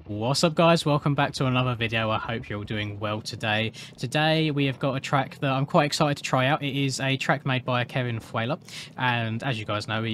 What's up, guys? Welcome back to another video. I hope you're all doing well today. Today we have got a track that I'm quite excited to try out. It is a track made by Kevin Fuela, and as you guys know,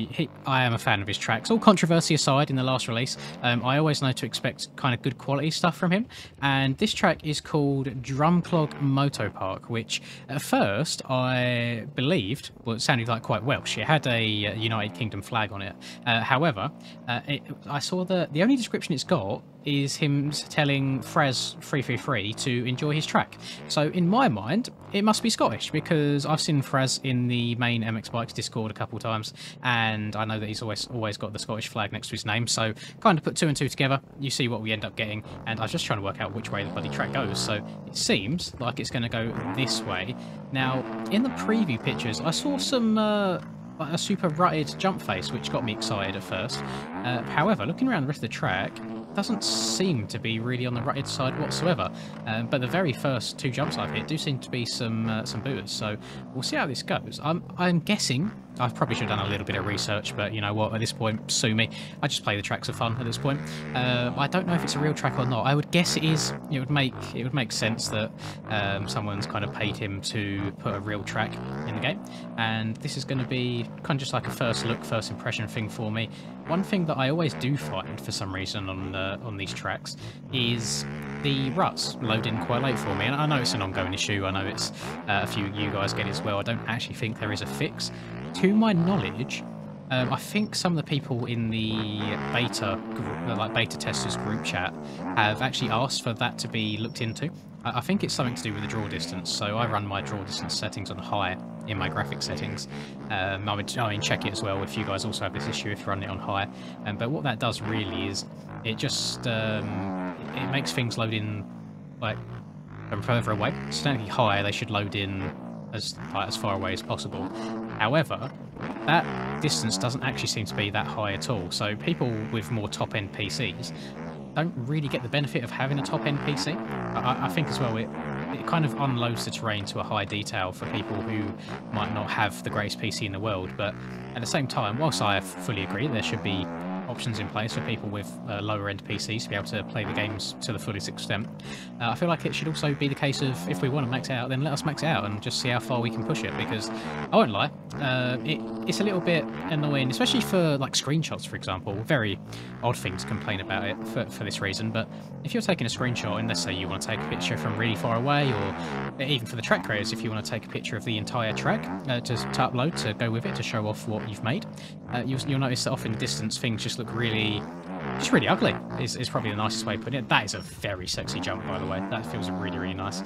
I am a fan of his tracks. All controversy aside, in the last release, I always know to expect kind of good quality stuff from him, and this track is called Drumclog Moto Park, which at first I believed, well, it sounded like quite Welsh. It had a United Kingdom flag on it. However, I saw the only description it's got is him telling Fraz333 to enjoy his track. So in my mind, it must be Scottish, because I've seen Fraz in the main MX Bikes Discord a couple of times, and I know that he's always got the Scottish flag next to his name, so kind of put two and two together, you see what we end up getting, and I was just trying to work out which way the bloody track goes, so it seems like it's going to go this way. Now, in the preview pictures, I saw some like a super rutted jump face, which got me excited at first. However, looking around the rest of the track, doesn't seem to be really on the rutted side whatsoever. But the very first two jumps I've hit do seem to be some booters, so we'll see how this goes. I'm guessing I probably should have done a little bit of research, but you know what, at this point, sue me. I just play the tracks for fun at this point. I don't know if it's a real track or not. I would guess it is. It would make sense that someone's kind of paid him to put a real track in the game, and this is going to be kind of just like a first look, first impression thing for me. One thing that I always do find for some reason on these tracks is the ruts load in quite late for me, and I know it's an ongoing issue. I know it's a few of you guys get it as well. I don't actually think there is a fix. To my knowledge, I think some of the people in the beta testers group chat have actually asked for that to be looked into. I think it's something to do with the draw distance, so I run my draw distance settings on high in my graphic settings. I mean, check it as well if you guys also have this issue if you run it on high. But what that does really is it just it makes things load in like from further away. Standing high, they should load in as far away as possible. However, that distance doesn't actually seem to be that high at all. So people with more top-end PCs don't really get the benefit of having a top-end PC. I think as well it kind of unloads the terrain to a high detail for people who might not have the greatest PC in the world. But at the same time, whilst I fully agree there should be options in place for people with lower end PCs to be able to play the games to the fullest extent, I feel like it should also be the case of, if we want to max it out, then let us max it out and just see how far we can push it, because I won't lie, it's a little bit annoying, especially for like screenshots, for example. Very odd thing to complain about it for this reason, but if you're taking a screenshot and let's say you want to take a picture from really far away, or even for the track creators, if you want to take a picture of the entire track to upload to go with it to show off what you've made, you'll notice that often distance things just look really ugly is probably the nicest way of putting it. That is a very sexy jump, by the way. That feels really nice.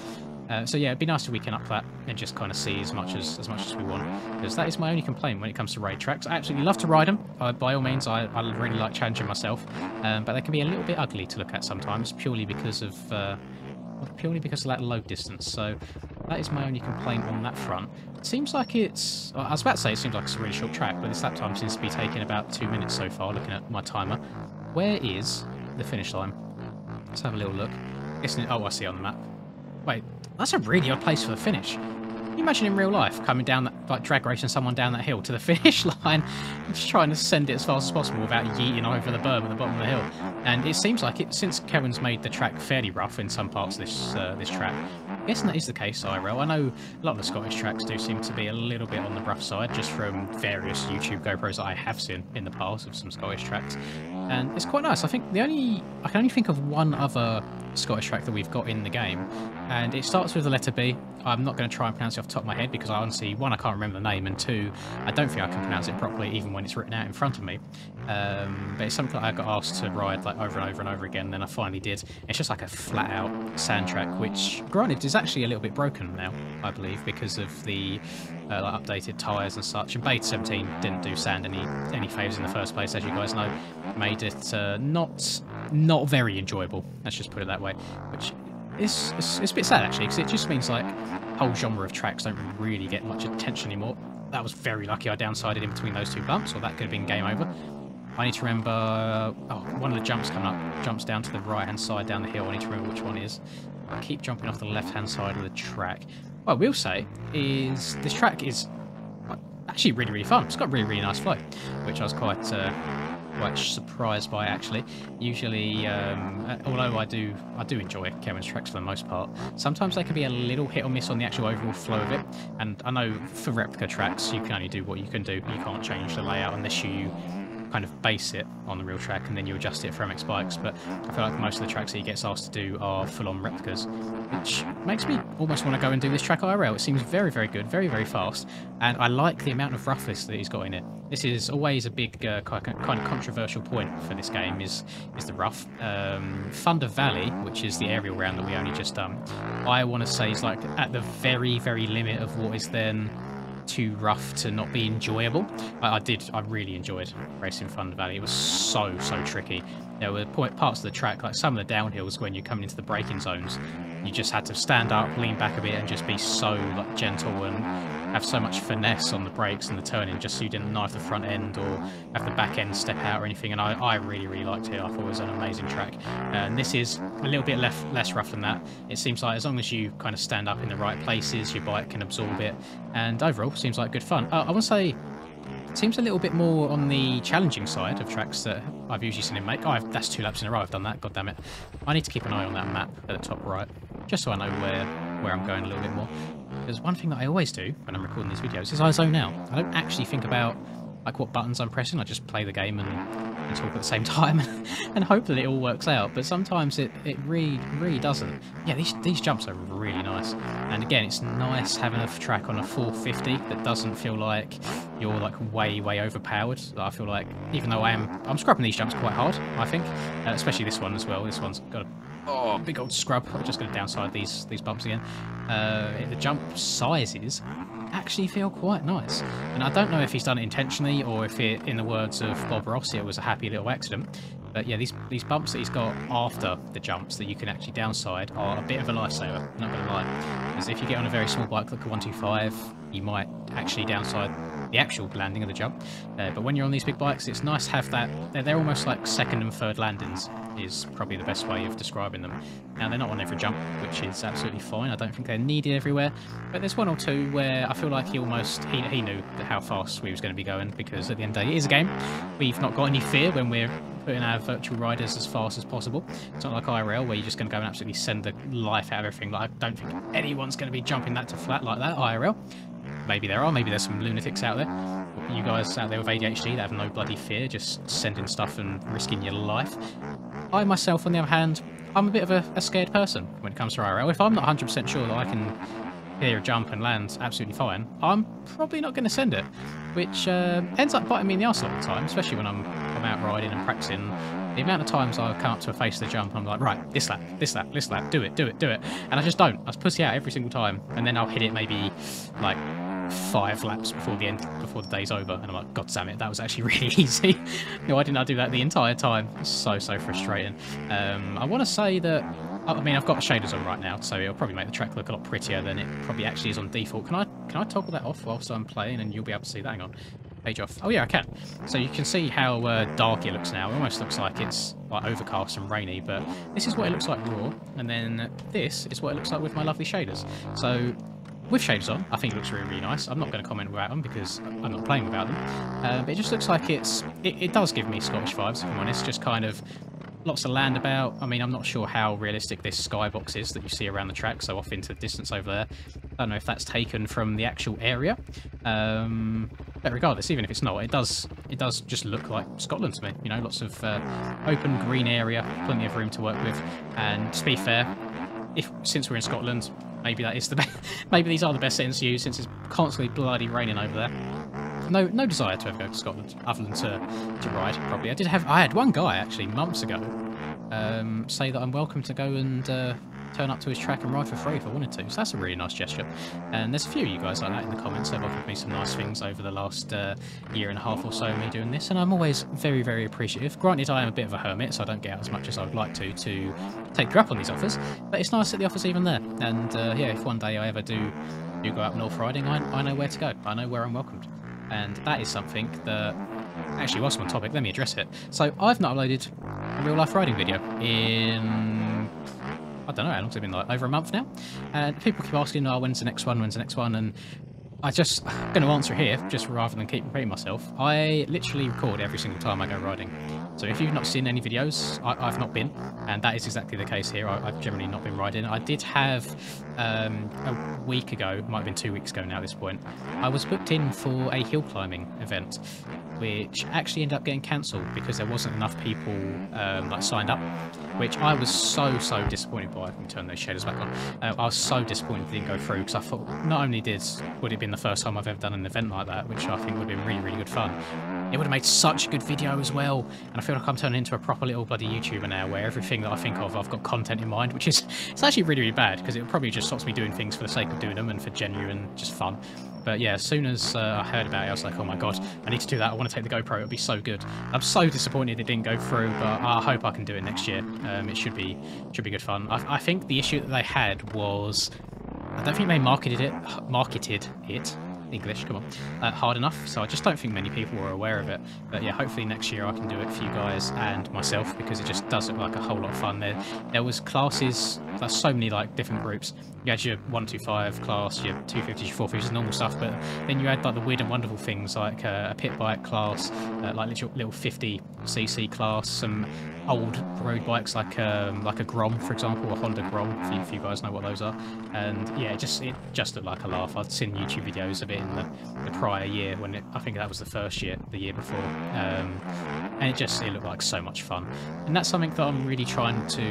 So yeah, it'd be nice if we can up that and just kind of see as much as we want, because that is my only complaint when it comes to raid tracks. I absolutely love to ride them. By all means, I really like challenging myself, but they can be a little bit ugly to look at sometimes, purely because of that load distance. So that is my only complaint on that front. It seems like it's... I was about to say it seems like it's a really short track, but this lap time seems to be taking about 2 minutes so far, looking at my timer. Where is the finish line? Let's have a little look. Oh, I see it on the map. Wait, that's a really odd place for the finish. Can you imagine in real life coming down that, like drag racing someone down that hill to the finish line, and just trying to send it as fast as possible without yeeting over the berm at the bottom of the hill? And it seems like since Kevin's made the track fairly rough in some parts of this track, I'm guessing that is the case IRL. I know a lot of the Scottish tracks do seem to be a little bit on the rough side, just from various YouTube GoPros that I have seen in the past of some Scottish tracks. And it's quite nice. I can only think of one other Scottish track that we've got in the game, and it starts with the letter B. I'm not going to try and pronounce it off the top of my head because I honestly, one, I can't remember the name, and two, I don't think I can pronounce it properly even when it's written out in front of me. But it's something that I got asked to ride like over and over and over again, and then I finally did. It's just like a flat out sand track, which granted is actually a little bit broken now, I believe, because of the like updated tyres and such. And Beta 17 didn't do sand any favours in the first place, as you guys know. Made it not very enjoyable, let's just put it that way, which it's a bit sad actually, because it just means like whole genre of tracks don't really get much attention anymore. That was very lucky I downsided in between those two bumps, or that could have been game over. I need to remember, one of the jumps coming up jumps down to the right hand side down the hill. I need to remember which one is. I keep jumping off the left hand side of the track. What I will say is this track is actually really fun. It's got really nice flow, which I was quite quite surprised by actually. Usually, although I do enjoy Kevin's tracks for the most part, sometimes they can be a little hit or miss on the actual overall flow of it. And I know for replica tracks, you can only do what you can do. You can't change the layout unless you kind of base it on the real track and then you adjust it for MX bikes. But I feel like most of the tracks that he gets asked to do are full-on replicas, which makes me almost want to go and do this track IRL. It seems very, very good, very, very fast, and I like the amount of roughness that he's got in it. This is always a big kind of controversial point for this game is the rough. Thunder Valley, which is the aerial round that we only just done, I want to say is like at the very, very limit of what is then too rough to not be enjoyable. I really enjoyed racing Thunder Valley. It was so tricky. There were parts of the track, like some of the downhills when you're coming into the braking zones, you just had to stand up, lean back a bit, and just be so like gentle and have so much finesse on the brakes and the turning, just so you didn't knife the front end or have the back end step out or anything. And I really liked it. I thought it was an amazing track. And this is a little bit less rough than that. It seems like as long as you kind of stand up in the right places, your bike can absorb it. And overall, seems like good fun. I want to say, it seems a little bit more on the challenging side of tracks that I've usually seen him make. Oh, that's 2 laps in a row I've done that. God damn it. I need to keep an eye on that map at the top right, just so I know where I'm going a little bit more. Because one thing that I always do when I'm recording these videos is I zone out. I don't actually think about like what buttons I'm pressing. I just play the game and talk at the same time and hope that it all works out. But sometimes it really doesn't. Yeah, these jumps are really nice. And again, it's nice having a track on a 450 that doesn't feel like you're like way overpowered. I feel like even though I'm scrubbing these jumps quite hard, I think, especially this one as well. This one's got a big old scrub. I'm just going to downside these bumps again. The jump sizes actually feel quite nice, and I don't know if he's done it intentionally or if it, in the words of Bob Ross, it was a happy little accident. But yeah, these bumps that he's got after the jumps that you can actually downside are a bit of a lifesaver, not gonna lie. Because if you get on a very small bike like a 125, you might actually downside the actual landing of the jump. But when you're on these big bikes, it's nice to have that. They're almost like second and third landings is probably the best way of describing them. Now, they're not on every jump, which is absolutely fine. I don't think they're needed everywhere, but there's one or two where I feel like he knew how fast we was going to be going, because at the end of the day, it is a game. We've not got any fear when we're putting our virtual riders as fast as possible. It's not like IRL where you're just going to go and absolutely send the life out of everything. Like, I don't think anyone's going to be jumping that to flat like that, IRL. Maybe there are, maybe there's some lunatics out there. You guys out there with ADHD that have no bloody fear, just sending stuff and risking your life. I myself, on the other hand, I'm a bit of a scared person when it comes to IRL. If I'm not 100% sure that I can clear a jump and land absolutely fine, I'm probably not going to send it, which ends up biting me in the arse a lot of the time, especially when I'm out riding and practicing. The amount of times I come up to a face of the jump, I'm like, right, this lap, do it. And I just don't. I just pussy out every single time, and then I'll hit it maybe like 5 laps before the day's over, and I'm like, god damn it, that was actually really easy. Why didn't I do that the entire time? It's so frustrating. I want to say that, I mean, I've got shaders on right now, so it'll probably make the track look a lot prettier than it probably actually is on default. Can I toggle that off whilst I'm playing, and you'll be able to see that? Hang on. Page off. Oh yeah, I can. So you can see how dark it looks now. It almost looks like it's like overcast and rainy, but this is what it looks like raw, and then this is what it looks like with my lovely shaders. So with shaders on, I think it looks really nice. I'm not going to comment about them because I'm not playing without them. But it just looks like it does give me Scottish vibes, if I'm honest. Just kind of lots of land about. I mean, I'm not sure how realistic this skybox is that you see around the track, so off into the distance over there. I don't know if that's taken from the actual area. But regardless, even if it's not, it does just look like Scotland to me. You know, lots of open green area, plenty of room to work with. And to be fair, since we're in Scotland, maybe that is the best. Maybe these are the best settings to use since it's constantly bloody raining over there. No desire to ever go to Scotland other than to ride. Probably I had one guy actually months ago say that I'm welcome to go and turn up to his track and ride for free if I wanted to. So that's a really nice gesture. And there's a few of you guys like that in the comments. They've offered me some nice things over the last year and a half or so of me doing this, and I'm always very appreciative. Granted, I am a bit of a hermit, so I don't get out as much as I would like to take you up on these offers, but it's nice that the offer's even there. And yeah, if one day I ever do go up north riding, I know where to go. I know where I'm welcomed. And that is something that, actually, whilst I'm on topic, let me address it. So I've not uploaded a real life riding video in, I don't know how long it's been, like over a month now. And people keep asking, oh, when's the next one? And I'm going to answer here, just rather than keep repeating myself. I literally record every single time I go riding. So if you've not seen any videos, I've not been, and that is exactly the case here. I've generally not been riding. I did have, a week ago, might have been 2 weeks ago now at this point, I was booked in for a hill climbing event, which actually ended up getting cancelled because there wasn't enough people like signed up, which I was so disappointed by. Let me turn those shaders back on. I was so disappointed it didn't go through because I thought not only would it have been the first time I've ever done an event like that, which I think would have been really good fun, it would have made such a good video as well. And I feel like I'm turning into a proper little bloody YouTuber now, where everything that I think of, I've got content in mind, which is, it's actually really bad, because it probably just stops me doing things for the sake of doing them and for genuine just fun. But yeah, as soon as I heard about it, I was like, oh my god, I need to do that. I want to take the GoPro. It'll be so good. I'm so disappointed it didn't go through, but I hope I can do it next year. It should be good fun. I think the issue that they had was, I don't think they marketed it, English, come on, hard enough, so I just don't think many people were aware of it. But yeah, hopefully next year I can do it for you guys and myself, because it just does look like a whole lot of fun. There was classes, there's so many like different groups. You had your 125 class, your 250s, your 450s, normal stuff, but then you had like the weird and wonderful things like a pit bike class, like little 50cc class, some old road bikes like a Grom, for example, a Honda Grom, if you guys know what those are. And yeah, it just looked like a laugh. I'd seen YouTube videos of it in the prior year, when I think that was the year before, and it looked like so much fun. And that's something that I'm really trying to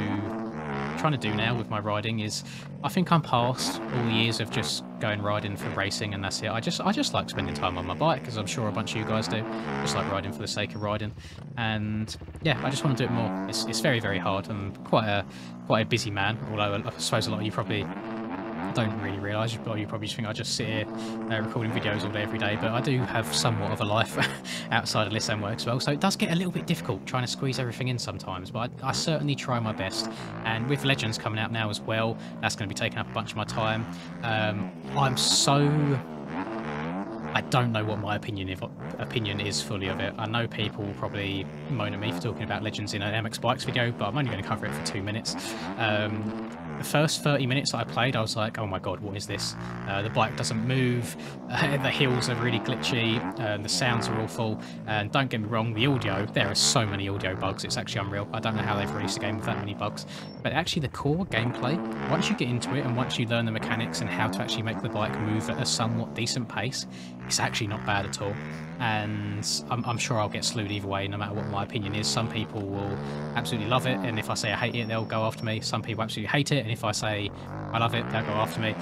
do now with my riding. Is I think I'm past all the years of just going riding for racing and that's it. I just like spending time on my bike, as I'm sure a bunch of you guys do. Just like riding for the sake of riding. And yeah, I just want to do it more. It's very hard. I'm quite a busy man, although I suppose a lot of you probably don't really realise, but you probably just think I just sit here recording videos all day every day, but I do have somewhat of a life outside of Listen work as well, so it does get a little bit difficult trying to squeeze everything in sometimes, but I certainly try my best. And with Legends coming out now as well, that's going to be taking up a bunch of my time. I don't know what my opinion is fully of it. I know people will probably moan at me for talking about Legends in an MX Bikes video, but I'm only going to cover it for 2 minutes. The first 30 minutes that I played, I was like, oh my god, what is this? The bike doesn't move, the hills are really glitchy, the sounds are awful, and don't get me wrong, the audio, there are so many audio bugs, it's actually unreal. I don't know how they've released a game with that many bugs, but actually the core gameplay, once you get into it and once you learn the mechanics and how to actually make the bike move at a somewhat decent pace, it's actually not bad at all. And I'm sure I'll get slewed either way, no matter what my opinion is. Some people will absolutely love it, and if I say I hate it, they'll go after me. Some people absolutely hate it, and if I say I love it, they'll go after me.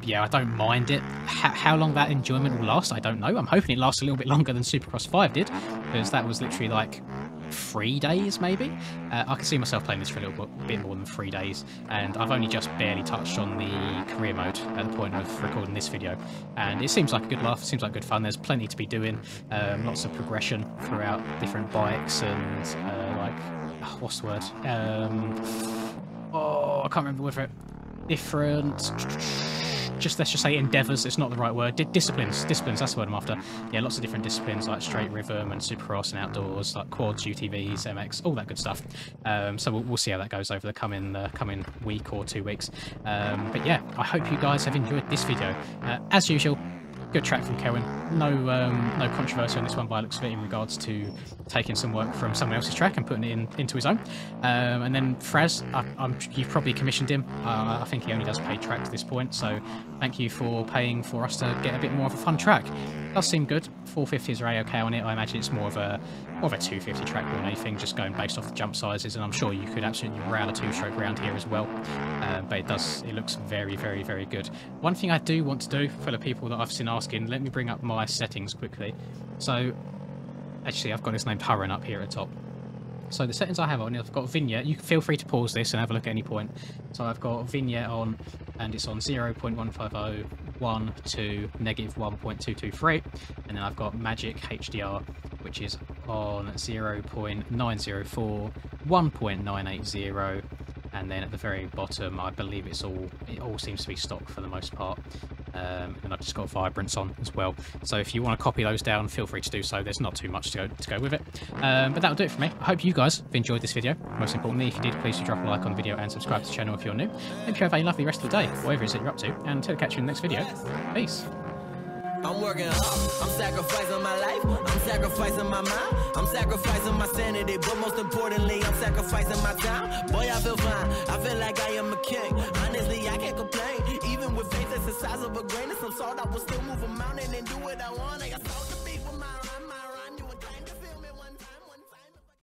Yeah, I don't mind it. How long that enjoyment will last, I don't know. I'm hoping it lasts a little bit longer than Supercross 5 did, because that was literally like 3 days maybe. I can see myself playing this for a little bit more than 3 days, and I've only just barely touched on the career mode at the point of recording this video, and it seems like a good laugh, seems like good fun. There's plenty to be doing, lots of progression throughout different bikes, and what's the word, I can't remember the word for it. Different, let's just say endeavours, it's not the right word. Disciplines, that's the word I'm after. Yeah, lots of different disciplines like straight rhythm and supercross and outdoors, like quads, UTVs, MX, all that good stuff. So we'll see how that goes over the coming week or 2 weeks. But yeah, I hope you guys have enjoyed this video. As usual, good track from Kelvin. No controversy on this one by the looks of it in regards to taking some work from someone else's track and putting it into his own. And then Fraz, you've probably commissioned him. I think he only does paid tracks at this point, so thank you for paying for us to get a bit more of a fun track. Does seem good. 450s are A-OK on it. I imagine it's more of a 250 track more than anything, just going based off the jump sizes, and I'm sure you could absolutely rail a 2-stroke around here as well. But it looks very good. One thing I do want to do for the people that I've seen asking, let me bring up my settings quickly. So actually I've got this named Hurren up here at the top. So the settings I have on, I've got vignette. You can feel free to pause this and have a look at any point. So I've got vignette on, and it's on 0.150, 1 to -1.223, and then I've got Magic HDR, which is on 0.904, 1.980, and then at the very bottom, I believe it all seems to be stock for the most part. and I've just got Vibrance on as well. So if you want to copy those down, feel free to do so. There's not too much to go with it. But that'll do it for me. I hope you guys have enjoyed this video. Most importantly, if you did, please do drop a like on the video and subscribe to the channel if you're new. Hope you have a lovely rest of the day, whatever it is that you're up to, and until I catch you in the next video. Peace. I'm working hard, I'm sacrificing my life, I'm sacrificing my mind, I'm sacrificing my sanity, but most importantly, I'm sacrificing my time. Boy, I feel fine, I feel like I am a king. Honestly, I can't complain. Even with faith that's the size of a grain of some salt, I will still move a mountain and do what I want.